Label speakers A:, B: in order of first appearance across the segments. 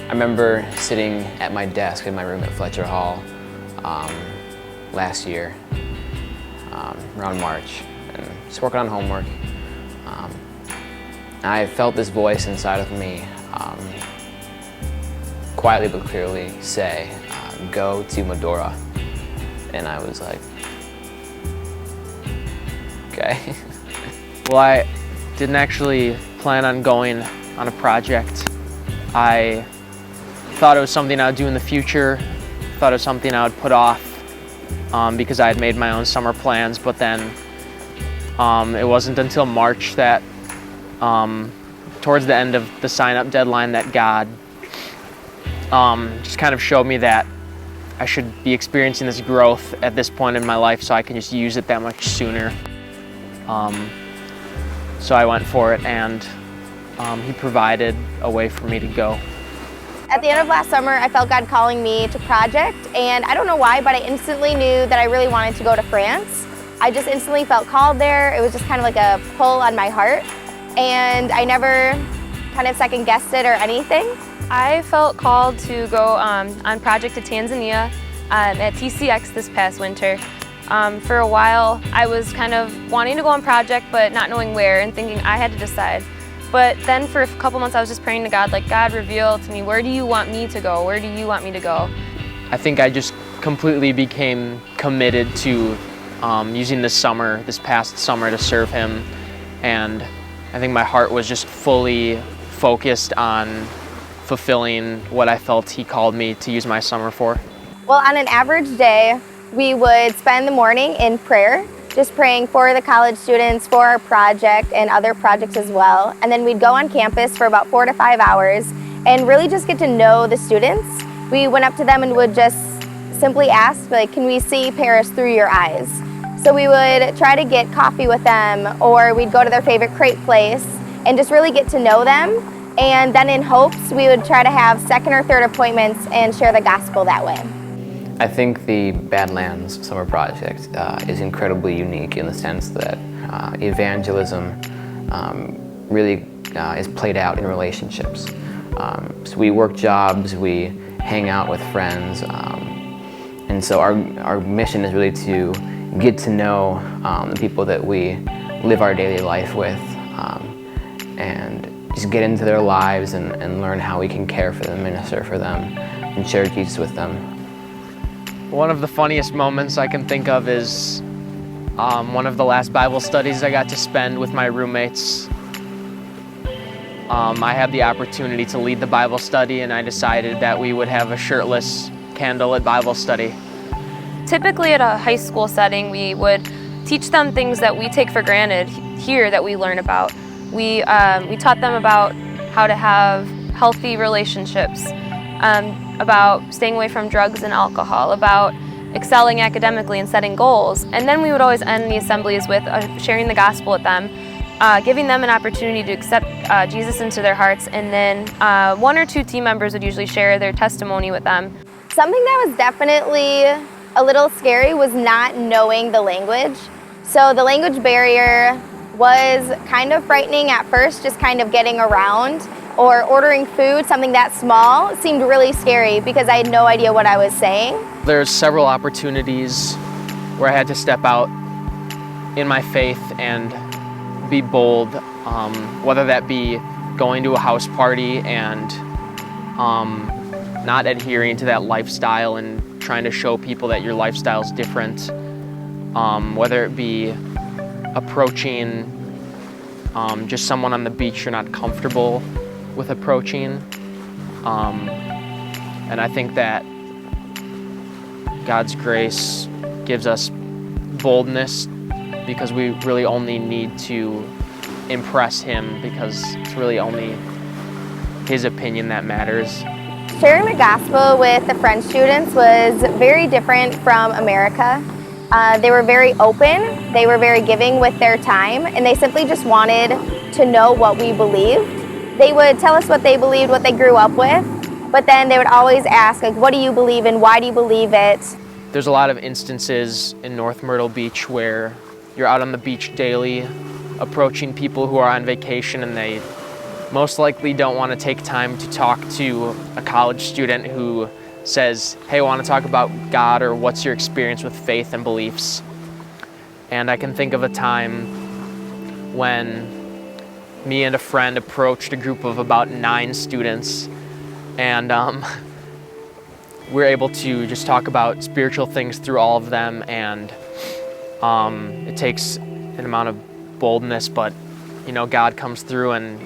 A: I remember sitting at my desk in my room at Fletcher Hall last year, around March, and just working on homework. I felt this voice inside of me quietly but clearly say, go to Medora. And I was like, okay.
B: Well, I didn't actually plan on going on a project. I thought it was something I would do in the future, thought it was something I would put off because I had made my own summer plans, but then it wasn't until March that, towards the end of the sign-up deadline, that God just kind of showed me that I should be experiencing this growth at this point in my life so I can just use it that much sooner. So I went for it, and He provided a way for me to go.
C: At the end of last summer, I felt God calling me to project, and I don't know why, but I instantly knew that I really wanted to go to France. I just instantly felt called there. It was just kind of like a pull on my heart, and I never kind of second-guessed it or anything.
D: I felt called to go on project to Tanzania at TCX this past winter. For a while, I was kind of wanting to go on project, but not knowing where and thinking I had to decide. But then for a couple months, I was just praying to God, like, God, reveal to me, where do you want me to go? Where do you want me to go?
B: I think I just completely became committed to using this past summer to serve Him. And I think my heart was just fully focused on fulfilling what I felt He called me to use my summer for.
C: Well, on an average day, we would spend the morning in prayer, just praying for the college students, for our project and other projects as well. And then we'd go on campus for about 4 to 5 hours and really just get to know the students. We went up to them and would just simply ask, like, can we see Paris through your eyes? So we would try to get coffee with them, or we'd go to their favorite crepe place and just really get to know them. And then in hopes, we would try to have second or third appointments and share the gospel that way.
A: I think the Badlands Summer Project is incredibly unique in the sense that evangelism really is played out in relationships. So we work jobs, we hang out with friends, and so our mission is really to get to know the people that we live our daily life with, and just get into their lives and learn how we can care for them, minister for them, and share Jesus with them.
B: One of the funniest moments I can think of is one of the last Bible studies I got to spend with my roommates. I had the opportunity to lead the Bible study, and I decided that we would have a shirtless candlelit Bible study.
D: Typically at a high school setting, we would teach them things that we take for granted here that we learn about. We taught them about how to have healthy relationships, about staying away from drugs and alcohol, about excelling academically and setting goals. And then we would always end the assemblies with sharing the gospel with them, giving them an opportunity to accept Jesus into their hearts, and then 1 or 2 team members would usually share their testimony with them.
C: Something that was definitely a little scary was not knowing the language. So the language barrier was kind of frightening at first, just kind of getting around. Or ordering food, something that small, seemed really scary because I had no idea what I was saying.
B: There's several opportunities where I had to step out in my faith and be bold, whether that be going to a house party and not adhering to that lifestyle and trying to show people that your lifestyle is different, whether it be approaching just someone on the beach you're not comfortable with approaching, and I think that God's grace gives us boldness because we really only need to impress Him, because it's really only His opinion that matters.
C: Sharing the gospel with the French students was very different from America. They were very open, they were very giving with their time, and they simply just wanted to know what we believed. They would tell us what they believed, what they grew up with, but then they would always ask, like, what do you believe in? Why do you believe it?
B: There's a lot of instances in North Myrtle Beach where you're out on the beach daily, approaching people who are on vacation, and they most likely don't want to take time to talk to a college student who says, hey, I want to talk about God, or what's your experience with faith and beliefs. And I can think of a time when me and a friend approached a group of about 9 students, and we were able to just talk about spiritual things through all of them. And it takes an amount of boldness, but God comes through, and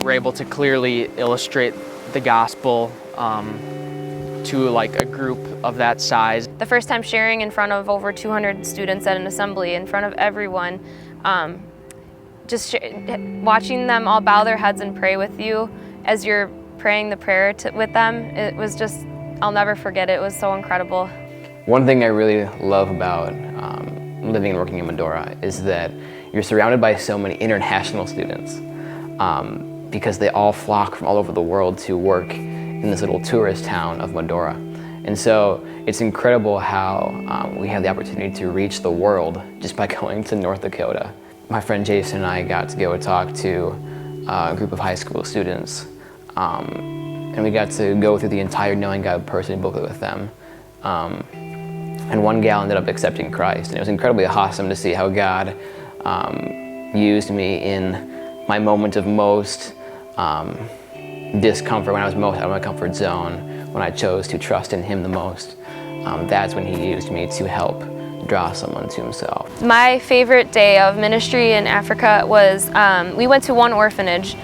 B: we're able to clearly illustrate the gospel to like a group of that size.
D: The first time sharing in front of over 200 students at an assembly, in front of everyone, watching them all bow their heads and pray with you as you're praying the prayer with them, it was just, I'll never forget it. It was so incredible.
A: One thing I really love about living and working in Medora is that you're surrounded by so many international students because they all flock from all over the world to work in this little tourist town of Medora. And so it's incredible how we have the opportunity to reach the world just by going to North Dakota. My friend Jason and I got to go talk to a group of high school students, and we got to go through the entire Knowing God person booklet with them. And one gal ended up accepting Christ, and it was incredibly awesome to see how God used me in my moment of most discomfort, when I was most out of my comfort zone, when I chose to trust in Him the most. That's when He used me to help draw someone to Himself.
D: My favorite day of ministry in Africa was, we went to one orphanage.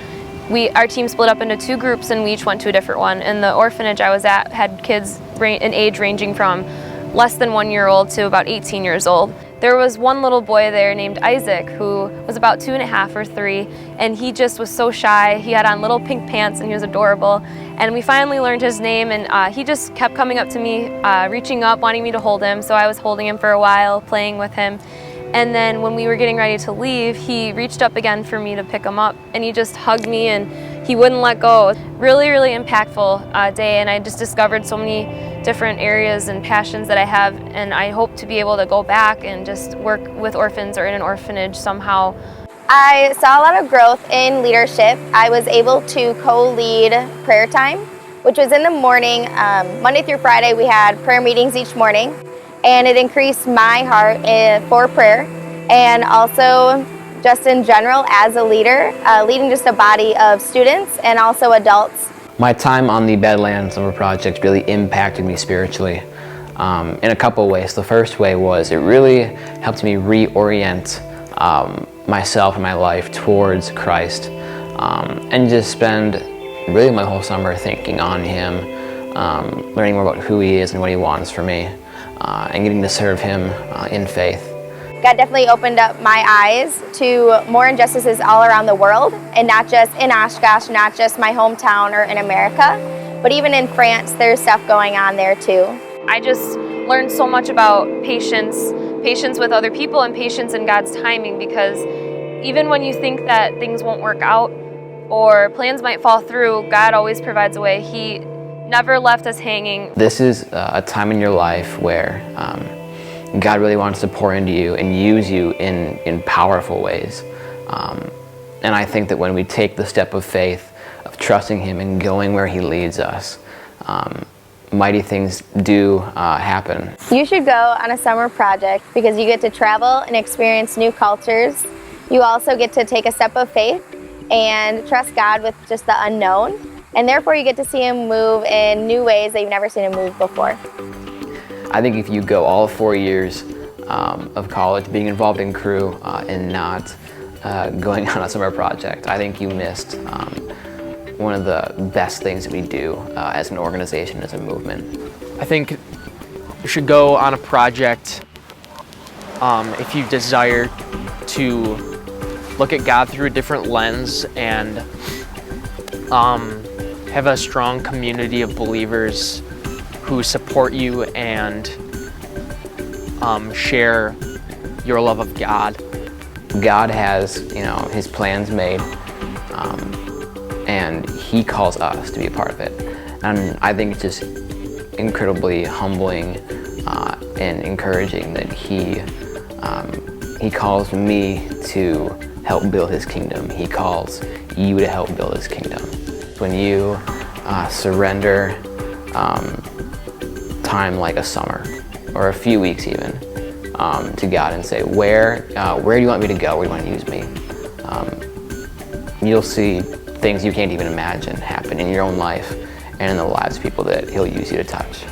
D: Our team split up into 2 groups, and we each went to a different one. And the orphanage I was at had kids in age ranging from less than 1 year old to about 18 years old. There was one little boy there named Isaac who was about 2.5 or 3, and he just was so shy. He had on little pink pants and he was adorable. And we finally learned his name, and he just kept coming up to me, reaching up, wanting me to hold him. So I was holding him for a while, playing with him. And then when we were getting ready to leave, he reached up again for me to pick him up, and he just hugged me and he wouldn't let go. Really, really impactful day, and I just discovered so many different areas and passions that I have, and I hope to be able to go back and just work with orphans or in an orphanage somehow.
C: I saw a lot of growth in leadership. I was able to co-lead prayer time, which was in the morning. Monday through Friday, we had prayer meetings each morning, and it increased my heart for prayer, and also just in general as a leader, leading just a body of students and also adults.
A: My time on the Badlands Summer Project really impacted me spiritually in a couple ways. The first way was it really helped me reorient myself and my life towards Christ, and just spend really my whole summer thinking on Him, learning more about who He is and what He wants for me, and getting to serve Him in faith.
C: God definitely opened up my eyes to more injustices all around the world, and not just in Oshkosh, not just my hometown or in America, but even in France, there's stuff going on there too.
D: I just learned so much about patience with other people and patience in God's timing, because even when you think that things won't work out or plans might fall through, God always provides a way. He never left us hanging.
A: This is a time in your life where God really wants to pour into you and use you in powerful ways. And I think that when we take the step of faith, of trusting Him and going where He leads us, mighty things do happen.
C: You should go on a summer project because you get to travel and experience new cultures. You also get to take a step of faith and trust God with just the unknown, and therefore you get to see Him move in new ways that you've never seen Him move before.
A: I think if you go all 4 years of college being involved in Cru and not going on a summer project, I think you missed one of the best things that we do as an organization, as a movement.
B: I think you should go on a project if you desire to look at God through a different lens and have a strong community of believers who support you and share your love of God.
A: God has, His plans made, and He calls us to be a part of it. And I think it's just incredibly humbling and encouraging that He calls me to help build His kingdom. He calls you to help build His kingdom. When you surrender time like a summer, or a few weeks even, to God and say, where do you want me to go? Where do you want to use me? You'll see things you can't even imagine happen in your own life and in the lives of people that He'll use you to touch.